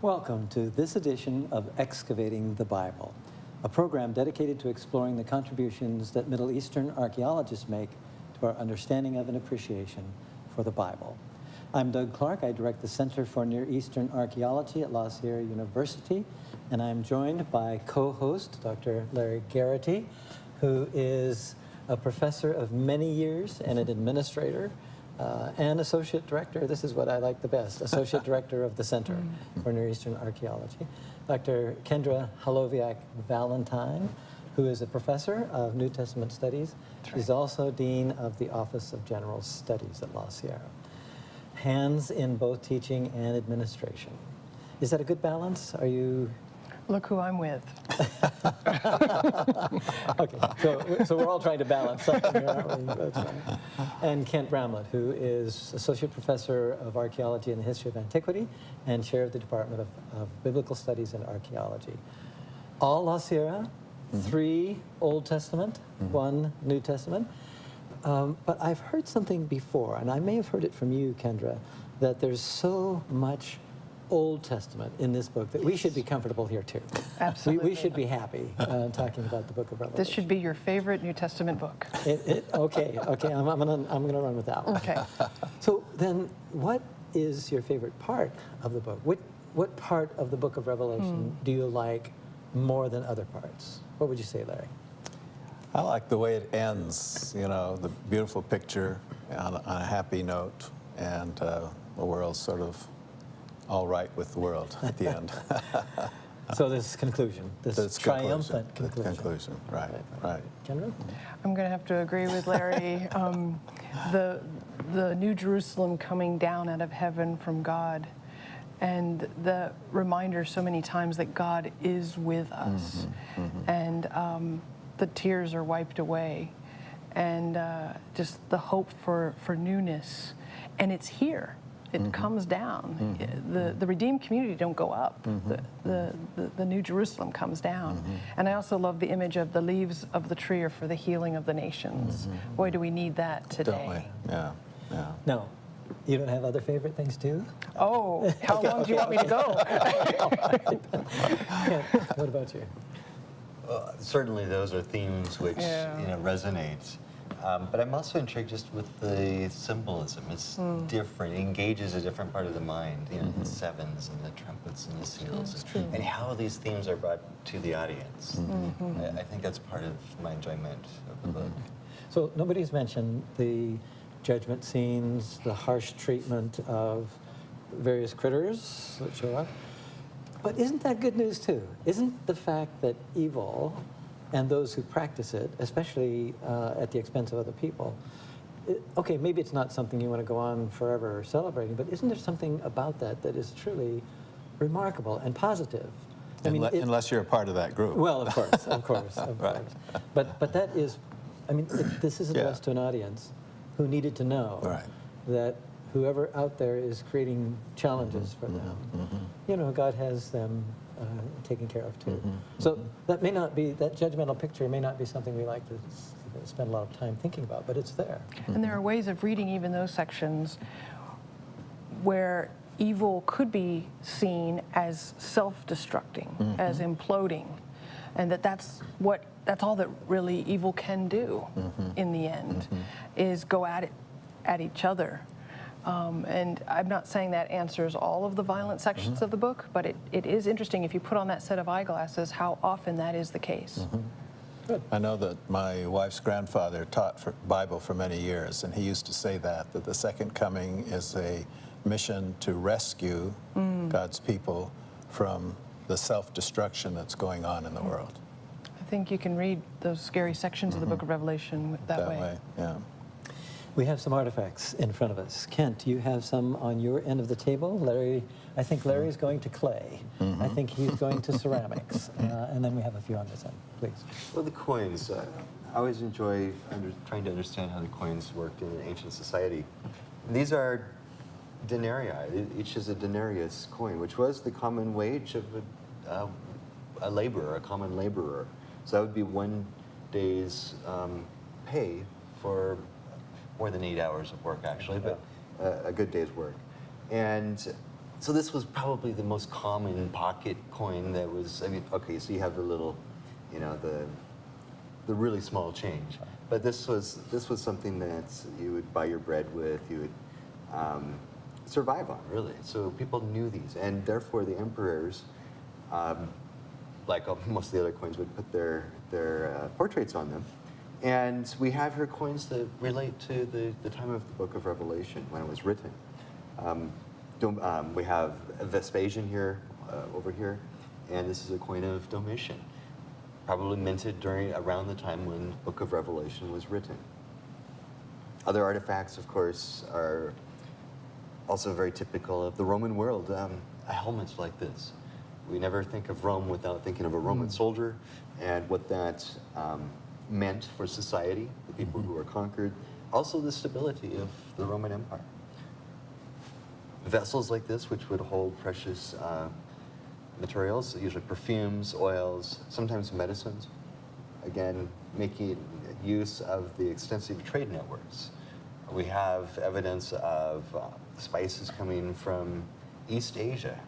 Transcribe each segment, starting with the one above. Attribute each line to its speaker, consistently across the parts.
Speaker 1: Welcome to this edition of Excavating the Bible, a program dedicated to exploring the contributions that Middle Eastern archaeologists make to our understanding of and appreciation for the Bible. I'm Doug Clark. I direct the Center for Near Eastern Archaeology at La Sierra University, and I'm joined by co-host Dr. Larry Geraty, who is a professor of many years and an administrator and associate director. This is what I like the best, associate director of the Center for Near Eastern Archaeology. Dr. Kendra Haloviak-Valentine, who is a professor of New Testament studies, is also dean of the Office of General Studies at La Sierra. Hands in both teaching and administration. Is that a good balance? Are you?
Speaker 2: Look who I'm with.
Speaker 1: Okay, so we're all trying to balance something here, aren't we? That's right. And Kent Bramlett, who is Associate Professor of Archaeology and the History of Antiquity and Chair of the Department of Biblical Studies and Archaeology. All La Sierra, 3 Old Testament, 1 New Testament. But I've heard something before, and I may have heard it from you, Kendra, that there's so much Old Testament in this book that we should be comfortable here too.
Speaker 2: Absolutely.
Speaker 1: We should be happy talking about the book of Revelation.
Speaker 2: This should be your favorite New Testament book.
Speaker 1: Okay, I'm gonna run with that one.
Speaker 2: Okay.
Speaker 1: So then, what is your favorite part of the book? What part of the book of Revelation do you like more than other parts? What would you say, Larry?
Speaker 3: I like the way it ends, you know, the beautiful picture on a happy note, and the world's sort of all right with the world at the end.
Speaker 1: So this conclusion, this triumphant
Speaker 3: conclusion. Right.
Speaker 1: Kendra?
Speaker 2: I'm going to have to agree with Larry. The New Jerusalem coming down out of heaven from God, and the reminder so many times that God is with us, and the tears are wiped away, and just the hope for newness, and it's here. It comes down. The redeemed community don't go up. The New Jerusalem comes down. And I also love the image of the leaves of the tree are for the healing of the nations. Boy, do we need that today.
Speaker 3: Don't we? Yeah.
Speaker 1: No. You don't have other favorite things too?
Speaker 2: Oh, how long do you want me to go?
Speaker 1: What about you?
Speaker 4: Certainly those are themes which resonate. But I'm also intrigued just with the symbolism. It's different. It engages a different part of the mind. You know, the sevens and the trumpets and the seals, and how these themes are brought to the audience. I think that's part of my enjoyment of the book.
Speaker 1: So nobody's mentioned the judgment scenes, the harsh treatment of various critters that show up. But isn't that good news too? Isn't the fact that evil and those who practice it, especially at the expense of other people, okay, maybe it's not something you want to go on forever celebrating, but isn't there something about that that is truly remarkable and positive? I mean,
Speaker 3: unless you're a part of that group.
Speaker 1: Well, of course.
Speaker 3: Right.
Speaker 1: But that is, I mean, this is addressed to an audience who needed to know that whoever out there is creating challenges for them, you know, God has them taken care of too. So that may not be, that judgmental picture may not be something we like to spend a lot of time thinking about, but it's there.
Speaker 2: And there are ways of reading even those sections where evil could be seen as self-destructing, as imploding, and that's all that really evil can do in the end, is go at each other. And I'm not saying that answers all of the violent sections of the book, but it is interesting if you put on that set of eyeglasses how often that is the case.
Speaker 1: Good.
Speaker 3: I know that my wife's grandfather taught Bible for many years, and he used to say that the second coming is a mission to rescue God's people from the self-destruction that's going on in the world.
Speaker 2: I think you can read those scary sections of the book of Revelation that way.
Speaker 3: Yeah.
Speaker 1: We have some artifacts in front of us. Kent, you have some on your end of the table. Larry, I think Larry's going to clay. I think he's going to ceramics. And then we have a few on this end, please.
Speaker 4: Well, the coins. I always enjoy trying to understand how the coins worked in an ancient society. These are denarii. Each is a denarius coin, which was the common wage of a laborer, a common laborer. So that would be one day's pay for more than 8 hours of work, actually, but a good day's work. And So this was probably the most common pocket coin that was, I mean, okay, so you have the little, you know, the really small change. But this was something that you would buy your bread with, you would survive on, really. So people knew these, and therefore the emperors, like most of the other coins, would put their portraits on them. And we have here coins that relate to the time of the Book of Revelation, when it was written. We have Vespasian here, over here, and this is a coin of Domitian, probably minted around the time when the Book of Revelation was written. Other artifacts, of course, are also very typical of the Roman world. A helmet like this. We never think of Rome without thinking of a Roman soldier and what that meant for society, the people who were conquered. Also the stability of the Roman Empire. Vessels like this, which would hold precious materials, usually perfumes, oils, sometimes medicines. Again, making use of the extensive trade networks. We have evidence of spices coming from East Asia.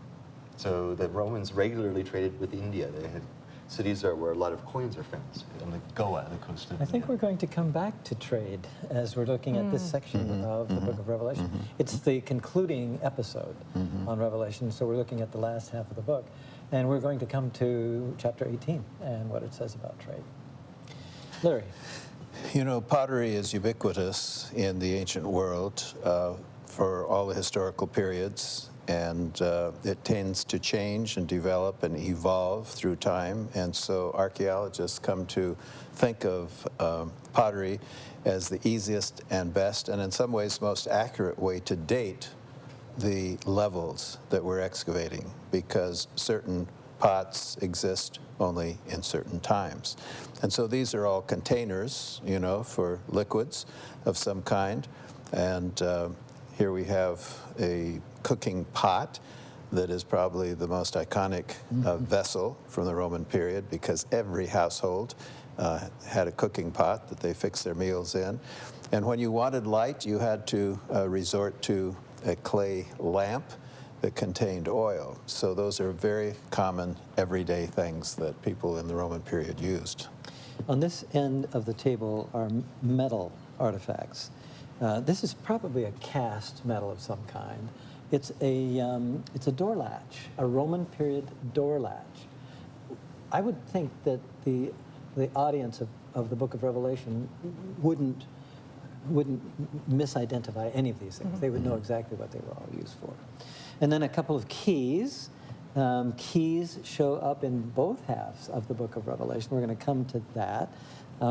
Speaker 4: So the Romans regularly traded with India. They had cities there where a lot of coins are found, on the Goa, the coast of
Speaker 1: I think
Speaker 4: India.
Speaker 1: we're going to come back to trade as we're looking at this section of the Book of Revelation. It's the concluding episode on Revelation, so we're looking at the last half of the book. And we're going to come to chapter 18 and what it says about trade. Larry.
Speaker 3: You know, pottery is ubiquitous in the ancient world for all the historical periods, and it tends to change and develop and evolve through time. And so archaeologists come to think of pottery as the easiest and best, and in some ways most accurate way to date the levels that we're excavating, because certain pots exist only in certain times. And so these are all containers, you know, for liquids of some kind. And here we have a cooking pot that is probably the most iconic vessel from the Roman period, because every household had a cooking pot that they fixed their meals in. And when you wanted light, you had to resort to a clay lamp that contained oil. So those are very common everyday things that people in the Roman period used.
Speaker 1: On this end of the table are metal artifacts. This is probably a cast metal of some kind. It's a door latch, a Roman period door latch. I would think that the audience of the Book of Revelation wouldn't misidentify any of these things. They would know exactly what they were all used for. And then a couple of keys. Keys show up in both halves of the Book of Revelation. We're going to come to that.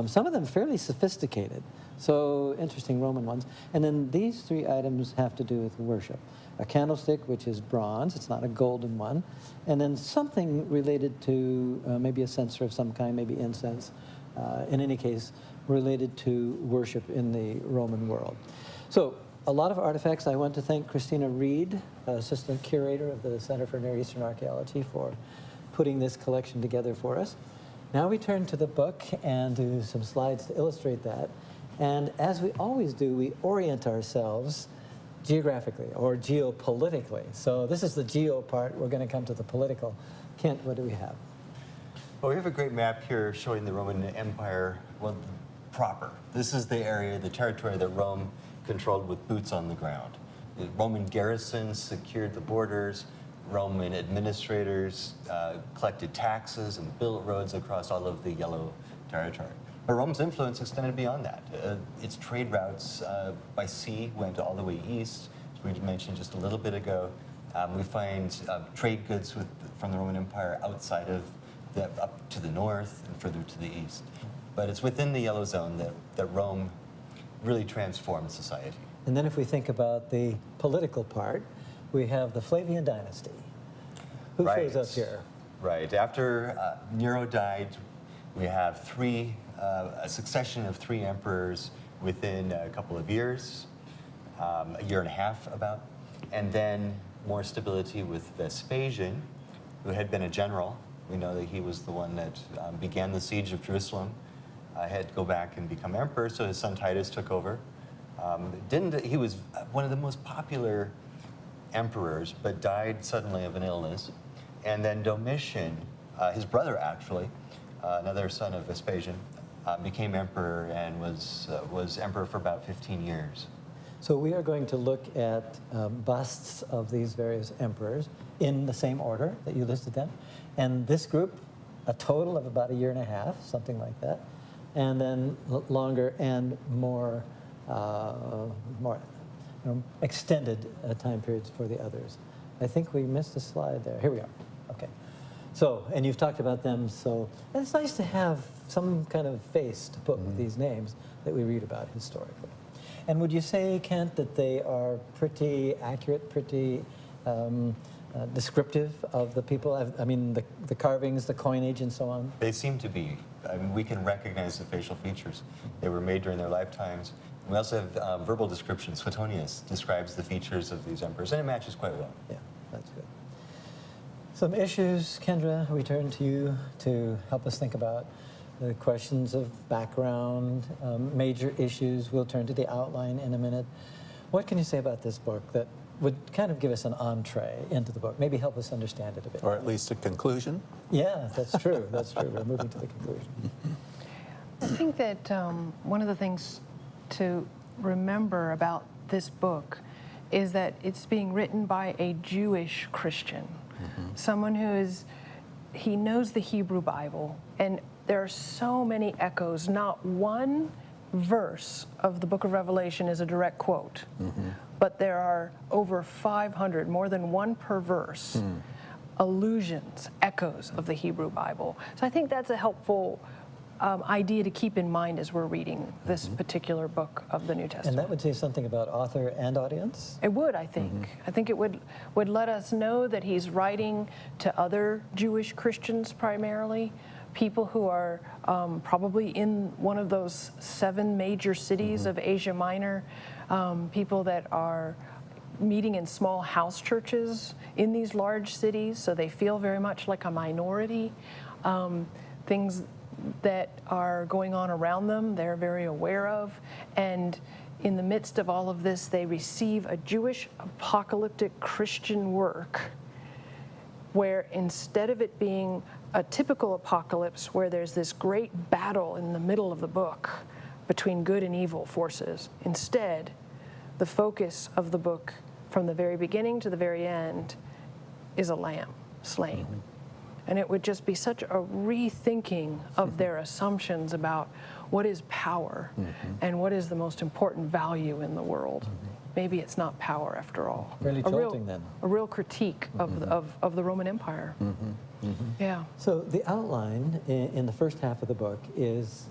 Speaker 1: Some of them fairly sophisticated, so interesting Roman ones. And then these three items have to do with worship. A candlestick, which is bronze, it's not a golden one. And then something related to maybe a censer of some kind, maybe incense. In any case, related to worship in the Roman world. So a lot of artifacts. I want to thank Christina Reed, Assistant Curator of the Center for Near Eastern Archaeology, for putting this collection together for us. Now we turn to the book and do some slides to illustrate that. And as we always do, we orient ourselves geographically or geopolitically. So this is the geo part. We're going to come to the political. Kent, what do we have?
Speaker 4: Well, we have a great map here showing the Roman Empire, well, proper. This is the area, the territory that Rome controlled with boots on the ground. The Roman garrisons secured the borders. Roman administrators collected taxes and built roads across all of the yellow territory. But Rome's influence extended beyond that. Its trade routes by sea went all the way east, as we mentioned just a little bit ago. We find trade goods from the Roman Empire outside of up to the north and further to the east. But it's within the yellow zone that Rome really transformed society.
Speaker 1: And then if we think about the political part, we have the Flavian dynasty. Who shows up here?
Speaker 4: Right. After Nero died, we have a succession of three emperors within a couple of years, a year and a half about, and then more stability with Vespasian, who had been a general. We know that he was the one that began the siege of Jerusalem. Had to go back and become emperor, so his son Titus took over. He was one of the most popular emperors, but died suddenly of an illness. And then Domitian, his brother actually, another son of Vespasian, became emperor and was emperor for about 15 years.
Speaker 1: So we are going to look at busts of these various emperors in the same order that you listed them. And this group, a total of about a year and a half, something like that. And then longer and more extended time periods for the others. I think we missed a slide there. Here we are. Okay. So, and you've talked about them, so it's nice to have some kind of face to put with these names that we read about historically. And would you say, Kent, that they are pretty accurate, pretty descriptive of the people? I mean, the carvings, the coinage, and so on?
Speaker 4: They seem to be. I mean, we can recognize the facial features. They were made during their lifetimes. We also have verbal descriptions. Suetonius describes the features of these emperors, and it matches quite well.
Speaker 1: Yeah, that's good. Some issues, Kendra, we turn to you to help us think about the questions of background, major issues. We'll turn to the outline in a minute. What can you say about this book that would kind of give us an entree into the book, maybe help us understand it a bit?
Speaker 3: Or at least a conclusion?
Speaker 1: Yeah, that's true. That's true. We're moving to the conclusion.
Speaker 2: I think that one of the things to remember about this book is that it's being written by a Jewish Christian, someone he knows the Hebrew Bible, and there are so many echoes. Not one verse of the book of Revelation is a direct quote, but there are over 500, more than one per verse, allusions, echoes of the Hebrew Bible. So I think that's a helpful idea to keep in mind as we're reading this particular book of the New Testament.
Speaker 1: And that would say something about author and audience?
Speaker 2: It would, I think. I think it would let us know that he's writing to other Jewish Christians primarily, people who are probably in one of those 7 major cities of Asia Minor, people that are meeting in small house churches in these large cities, so they feel very much like a minority. Things that are going on around them, they're very aware of. And in the midst of all of this, they receive a Jewish apocalyptic Christian work where instead of it being a typical apocalypse where there's this great battle in the middle of the book between good and evil forces, instead, the focus of the book from the very beginning to the very end is a lamb slain. And it would just be such a rethinking of their assumptions about what is power and what is the most important value in the world. Maybe it's not power after all.
Speaker 1: Really jolting then.
Speaker 2: A real critique of the Roman Empire. Yeah.
Speaker 1: So the outline in the first half of the book is,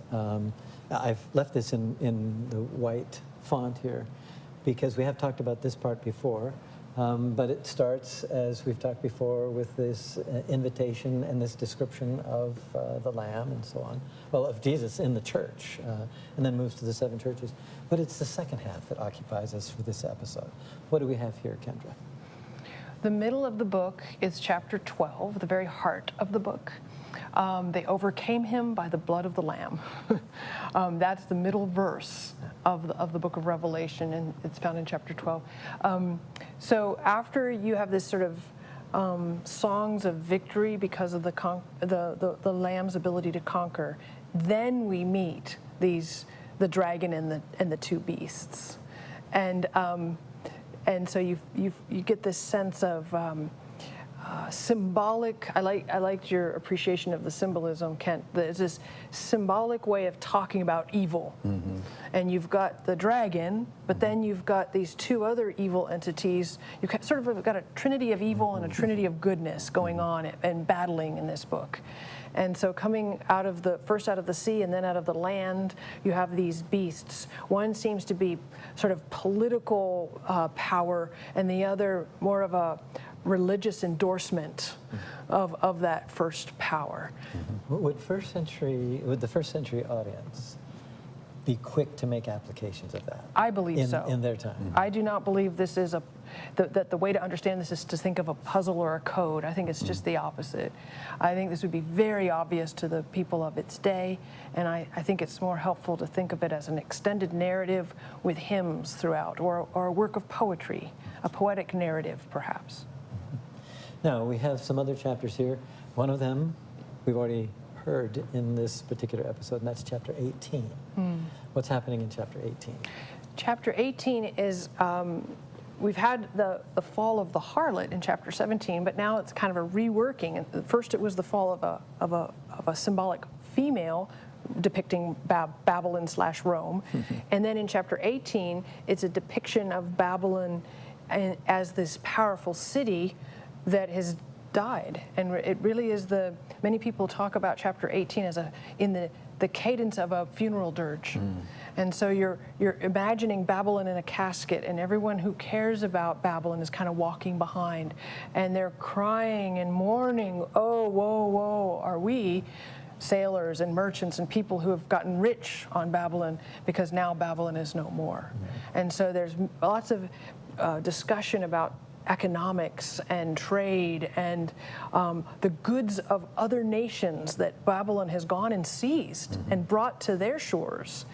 Speaker 1: I've left this in the white font here because we have talked about this part before. But it starts, as we've talked before, with this invitation and this description of the Lamb and so on. Well, of Jesus in the church, and then moves to the 7 churches. But it's the second half that occupies us for this episode. What do we have here, Kendra?
Speaker 2: The middle of the book is chapter 12, the very heart of the book. They overcame him by the blood of the Lamb. That's the middle verse of the book of Revelation, and it's found in chapter 12. So after you have this sort of songs of victory because of the Lamb's ability to conquer, then we meet the dragon and the 2 beasts, and so you get this sense of symbolic. I liked your appreciation of the symbolism, Kent. There's this symbolic way of talking about evil, and you've got the dragon, but then you've got these 2 other evil entities. You've sort of got a trinity of evil and a trinity of goodness going on and battling in this book. And so coming first out of the sea and then out of the land, you have these beasts. One seems to be sort of political power, and the other more of a religious endorsement of that first power.
Speaker 1: Would the first century audience be quick to make applications of that.
Speaker 2: I believe so.
Speaker 1: In their time.
Speaker 2: I do not believe this is that the way to understand this is to think of a puzzle or a code. I think it's just the opposite. I think this would be very obvious to the people of its day, and I think it's more helpful to think of it as an extended narrative with hymns throughout, or a work of poetry, a poetic narrative, perhaps.
Speaker 1: Now, we have some other chapters here. One of them we've already heard in this particular episode, and that's chapter 18. What's happening in chapter 18? Chapter
Speaker 2: 18 is, we've had the fall of the harlot in chapter 17, but now it's kind of a reworking. And first it was the fall of a symbolic female depicting Babylon/Rome. And then in chapter 18, it's a depiction of Babylon as this powerful city that has died. And it really is many people talk about chapter 18 as in the cadence of a funeral dirge. And so you're imagining Babylon in a casket, and everyone who cares about Babylon is kind of walking behind, and they're crying and mourning, oh, woe, woe, are we, sailors and merchants and people who have gotten rich on Babylon, because now Babylon is no more. And so there's lots of discussion about economics and trade and the goods of other nations that Babylon has gone and seized and brought to their shores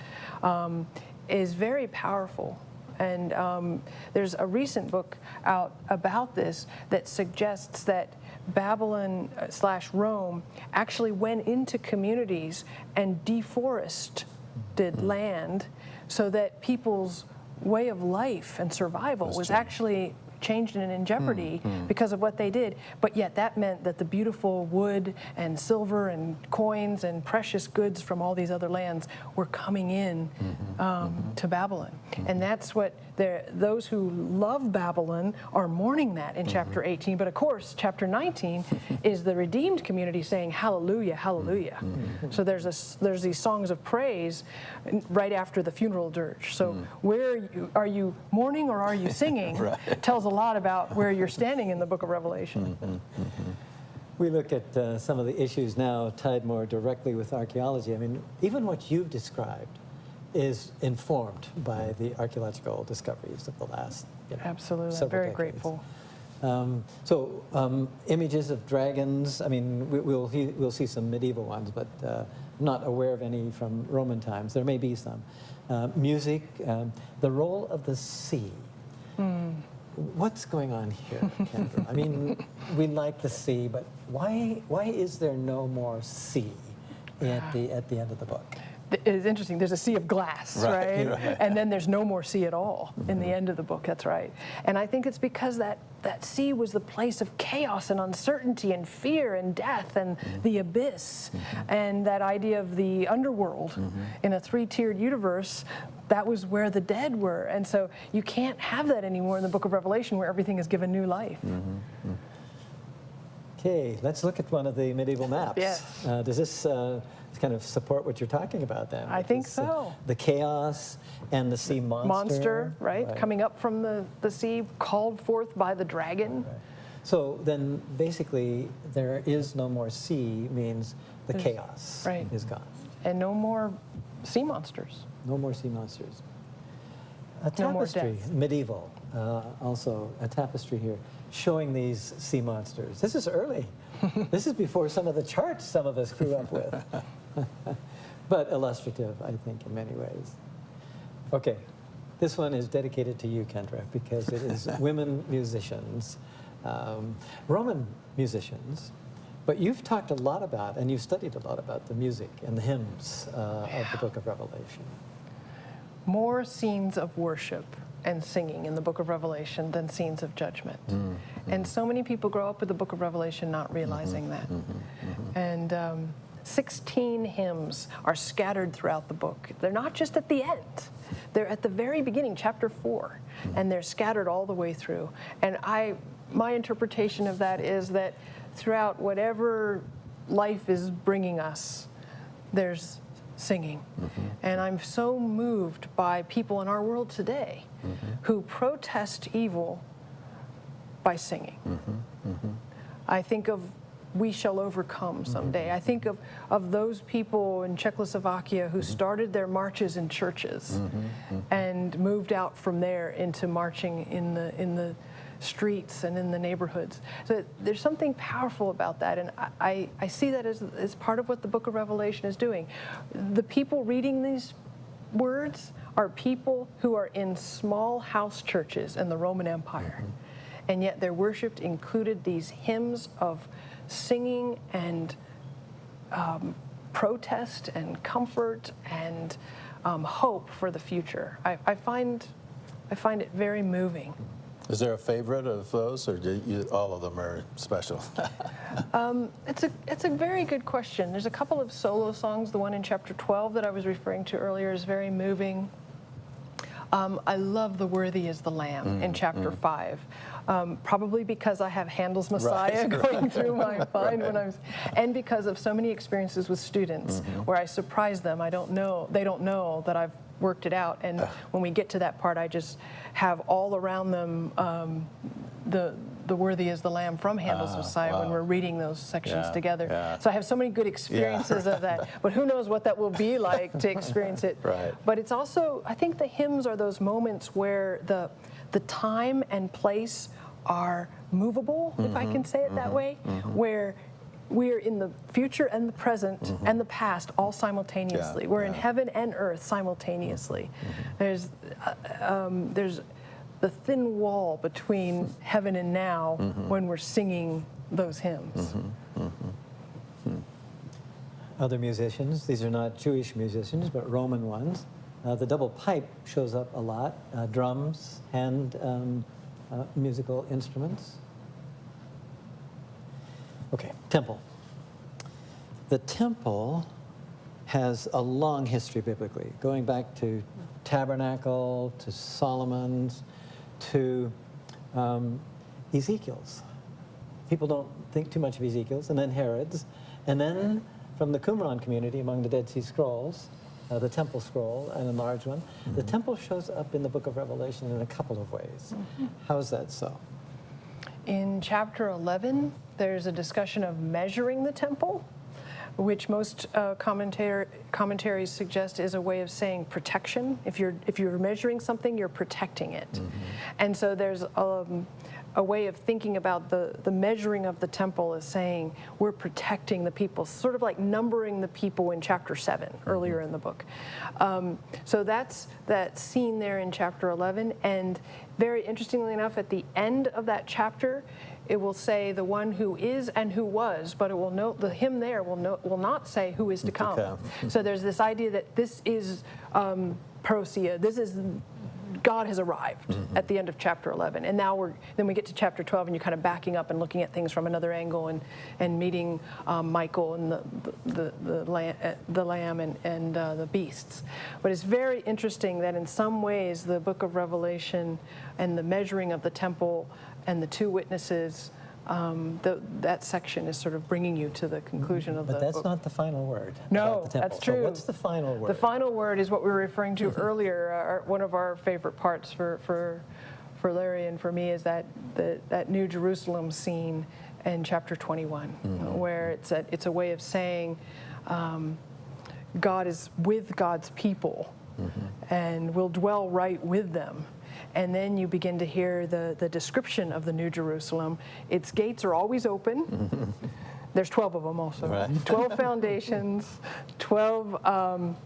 Speaker 2: is very powerful. And there's a recent book out about this that suggests that Babylon/Rome actually went into communities and deforested land so that people's way of life and survival was actually changed and in jeopardy because of what they did. But yet that meant that the beautiful wood and silver and coins and precious goods from all these other lands were coming in to Babylon. And that's what those who love Babylon are mourning that in chapter 18. But of course, chapter 19 is the redeemed community saying, hallelujah, hallelujah. So there's these songs of praise right after the funeral dirge. So where are you mourning or are you singing? Tells a lot about where you're standing in the book of Revelation.
Speaker 1: We look at some of the issues now tied more directly with archaeology. I mean, even what you've described is informed by the archaeological discoveries of the last
Speaker 2: Absolutely, I'm
Speaker 1: several
Speaker 2: very
Speaker 1: decades.
Speaker 2: grateful.
Speaker 1: Images of dragons, I mean, we'll see some medieval ones, but I'm not aware of any from Roman times. There may be some. Music, the role of the sea. What's going on here, Kendra? I mean, we like the sea, but why is there no more sea at the end of the book?
Speaker 2: It's interesting. There's a sea of glass, right? And then there's no more sea at all in the end of the book. That's right. And I think it's because that sea was the place of chaos and uncertainty and fear and death and the abyss. And that idea of the underworld in a three-tiered universe, that was where the dead were. And so you can't have that anymore in the book of Revelation where everything is given new life.
Speaker 1: Okay, let's look at one of the medieval maps.
Speaker 2: Yes.
Speaker 1: Does this kind of support what you're talking about then?
Speaker 2: I think so.
Speaker 1: The chaos and the sea monster.
Speaker 2: Right? Coming up from the sea, called forth by the dragon.
Speaker 1: So then basically there is no more sea means there's chaos is gone.
Speaker 2: And no more sea monsters.
Speaker 1: No more sea monsters. A
Speaker 2: No more
Speaker 1: tapestry,
Speaker 2: death.
Speaker 1: medieval, also a tapestry here, showing these sea monsters. This is early. This is before some of the charts some of us grew up with. But illustrative, I think, in many ways. Okay, this one is dedicated to you, Kendra, because it is women musicians, Roman musicians, but you've talked a lot about, and you've studied a lot about the music and the hymns of the book of Revelation.
Speaker 2: More scenes of worship and singing in the book of Revelation than scenes of judgment. And so many people grow up with the book of Revelation not realizing that. And 16 hymns are scattered throughout the book. They're not just at the end. They're at the very beginning, chapter 4, and they're scattered all the way through. And my interpretation of that is that throughout whatever life is bringing us, there's singing. And I'm so moved by people in our world today who protest evil by singing. I think of we shall overcome someday. I think of those people in Czechoslovakia who started their marches in churches and moved out from there into marching in the streets and in the neighborhoods. So there's something powerful about that, and I see that as part of what the book of Revelation is doing. The people reading these words are people who are in small house churches in the Roman Empire, and yet their worship included these hymns of singing and protest and comfort and hope for the future. I find it very moving.
Speaker 3: Is there a favorite of those, or all of them are special?
Speaker 2: It's a very good question. There's a couple of solo songs. The one in chapter 12 that I was referring to earlier is very moving. I love "The Worthy is the Lamb" in chapter 5. Probably because I have Handel's Messiah going through my mind and because of so many experiences with students where I surprise them. They don't know that I've worked it out, and when we get to that part, I just have all around them the "Worthy is the Lamb" from Handel's Messiah when we're reading those sections together. Yeah. So I have so many good experiences of that, but who knows what that will be like to experience it.
Speaker 3: Right.
Speaker 2: But it's also, I think the hymns are those moments where the time and place are movable, if I can say it that way, where we're in the future and the present and the past all simultaneously. We're in heaven and earth simultaneously. There's the thin wall between heaven and now when we're singing those hymns.
Speaker 1: Other musicians, these are not Jewish musicians, but Roman ones. The double pipe shows up a lot, drums, and musical instruments. Okay, temple. The temple has a long history biblically, going back to Tabernacle, to Solomon's, to Ezekiel's. People don't think too much of Ezekiel's, and then Herod's, and then from the Qumran community among the Dead Sea Scrolls, the Temple Scroll, an enlarged one. The temple shows up in the book of Revelation in a couple of ways. How is that so?
Speaker 2: In chapter 11, there's a discussion of measuring the temple, which most commentaries suggest is a way of saying protection. If you're measuring something, you're protecting it. And so there's a way of thinking about the measuring of the temple as saying we're protecting the people, sort of like numbering the people in chapter 7 earlier in the book. So that's that scene there in chapter 11, and very interestingly enough, at the end of that chapter, it will say the one who is and who was, but it will note the hymn there will not say who is to come. So there's this idea that this is parousia. This is God has arrived at the end of chapter 11, and now then we get to chapter 12, and you're kind of backing up and looking at things from another angle, and meeting Michael and the lamb and the beasts. But it's very interesting that in some ways the book of Revelation and the measuring of the temple and the two witnesses, that section is sort of bringing you to the conclusion of the book.
Speaker 1: But that's not the final word.
Speaker 2: No,
Speaker 1: the temple.
Speaker 2: that's true.
Speaker 1: So what's the final word?
Speaker 2: The final word is what we were referring to earlier. One of our favorite parts for Larry and for me is that New Jerusalem scene in chapter 21, where it's a way of saying God is with God's people and will dwell right with them. And then you begin to hear the description of the New Jerusalem. Its gates are always open. There's 12 of them also. Right. 12 foundations, 12...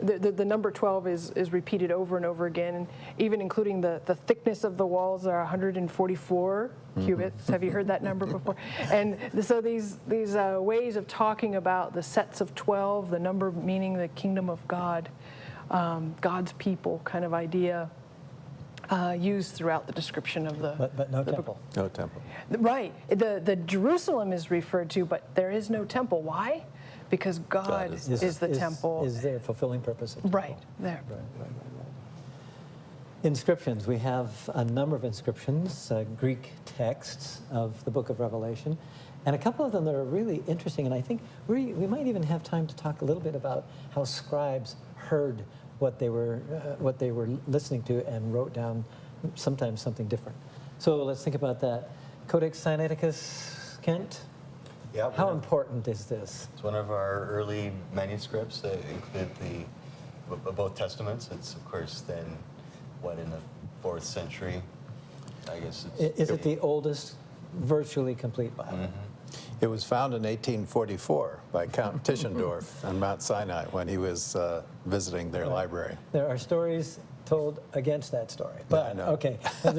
Speaker 2: The number 12 is repeated over and over again, and even including the thickness of the walls are 144 cubits. Have you heard that number before? And so these ways of talking about the sets of 12, the number meaning the kingdom of God, God's people kind of idea, used throughout the description of the...
Speaker 1: But no temple.
Speaker 3: No temple.
Speaker 2: Right. The Jerusalem is referred to, but there is no temple. Why? Because God is the temple.
Speaker 1: Is there fulfilling purpose of the
Speaker 2: right,
Speaker 1: temple.
Speaker 2: there.
Speaker 1: Right. Inscriptions. We have a number of inscriptions, Greek texts of the book of Revelation, and a couple of them that are really interesting, and I think we might even have time to talk a little bit about how scribes heard what they were listening to and wrote down sometimes something different. So let's think about that. Codex Sinaiticus, Kent?
Speaker 4: Yeah,
Speaker 1: How important is this?
Speaker 4: it's one of our early manuscripts that included both testaments. It's, of course, then, in the 4th century, I guess.
Speaker 1: Is it the oldest virtually complete Bible?
Speaker 3: It was found in 1844 by Count Tischendorf on Mount Sinai when he was visiting their library.
Speaker 1: There are stories told against that story,
Speaker 3: I
Speaker 1: but
Speaker 3: know.
Speaker 1: okay, but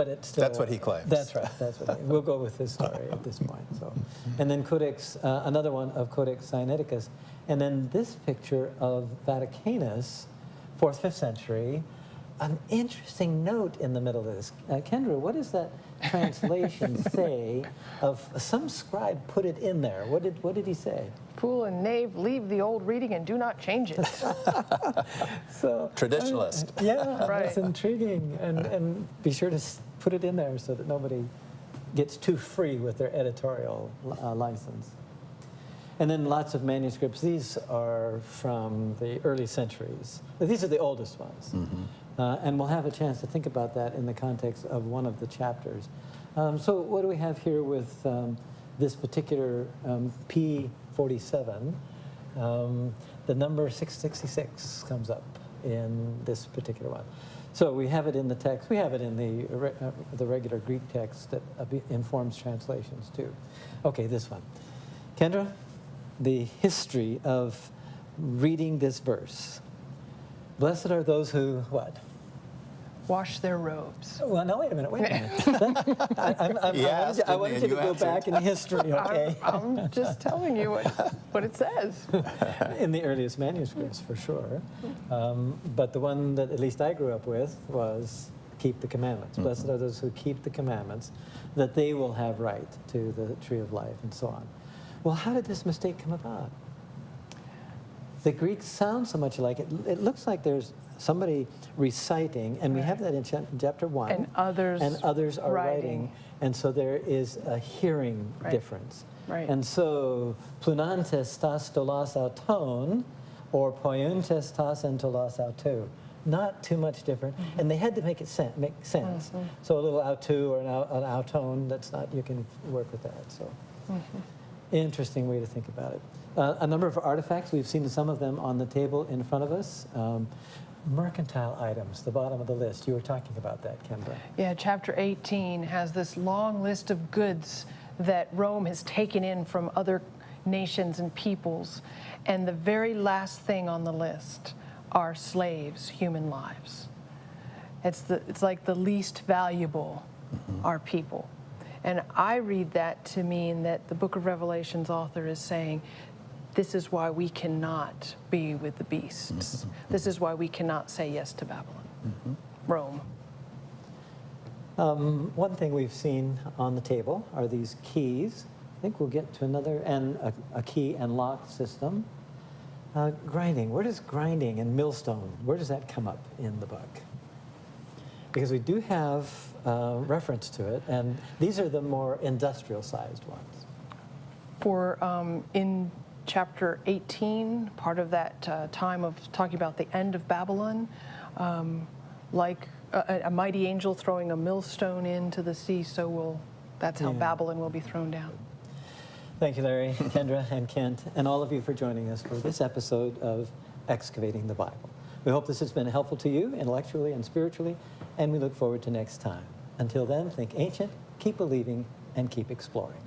Speaker 1: it's still.
Speaker 3: That's what he claims.
Speaker 1: That's right. We'll go with his story at this point. So, and then Codex, another one of Codex Sinaiticus, and then this picture of Vaticanus, 4th, 5th century. An interesting note in the middle of this. Kendra, what does that translation say of some scribe put it in there? What did he say?
Speaker 2: Fool and knave, leave the old reading and do not change it.
Speaker 1: So
Speaker 3: Traditionalist.
Speaker 1: Yeah,
Speaker 2: Right.
Speaker 1: That's intriguing, and be sure to put it in there so that nobody gets too free with their editorial license. And then lots of manuscripts. These are from the early centuries. These are the oldest ones. And we'll have a chance to think about that in the context of one of the chapters. So what do we have here with this particular P47? The number 666 comes up in this particular one. So we have it in the text. We have it in the regular Greek text that informs translations too. Okay, this one. Kendra, the history of reading this verse. Blessed are those who, what?
Speaker 2: Wash their robes.
Speaker 1: Well, no, wait a minute. I wanted you to
Speaker 3: You
Speaker 1: go
Speaker 3: answered.
Speaker 1: back in history, okay?
Speaker 2: I'm just telling you what it says.
Speaker 1: In the earliest manuscripts, for sure. But the one that at least I grew up with was keep the commandments. Blessed are those who keep the commandments, that they will have right to the tree of life, and so on. Well, how did this mistake come about? The Greek sounds so much alike. It looks like there's somebody reciting, and we have that in chapter 1.
Speaker 2: And others
Speaker 1: are
Speaker 2: writing.
Speaker 1: writing. And so there is a hearing
Speaker 2: Right.
Speaker 1: difference.
Speaker 2: Right.
Speaker 1: And so, plunantes tas tolas auton, or poiuntes tas en tolas autou. Not too much different. And they had to make it make sense. So a little autou or an auton, that's not, you can work with that. So, interesting way to think about it. A number of artifacts, we've seen some of them on the table in front of us. Mercantile items, the bottom of the list. You were talking about that, Kendra.
Speaker 2: Yeah, chapter 18 has this long list of goods that Rome has taken in from other nations and peoples. And the very last thing on the list are slaves, human lives. It's like the least valuable are people. And I read that to mean that the book of Revelation's author is saying, this is why we cannot be with the beasts. This is why we cannot say yes to Babylon, Rome.
Speaker 1: One thing we've seen on the table are these keys. I think we'll get to another, and a key and lock system. Grinding, where does grinding and millstone, where does that come up in the book? Because we do have reference to it, and these are the more industrial-sized ones.
Speaker 2: In chapter 18, part of that time of talking about the end of Babylon, like a mighty angel throwing a millstone into the sea, that's how Babylon will be thrown down.
Speaker 1: Thank you, Larry, Kendra, and Kent, and all of you for joining us for this episode of Excavating the Bible. We hope this has been helpful to you intellectually and spiritually, and we look forward to next time. Until then, think ancient, keep believing, and keep exploring.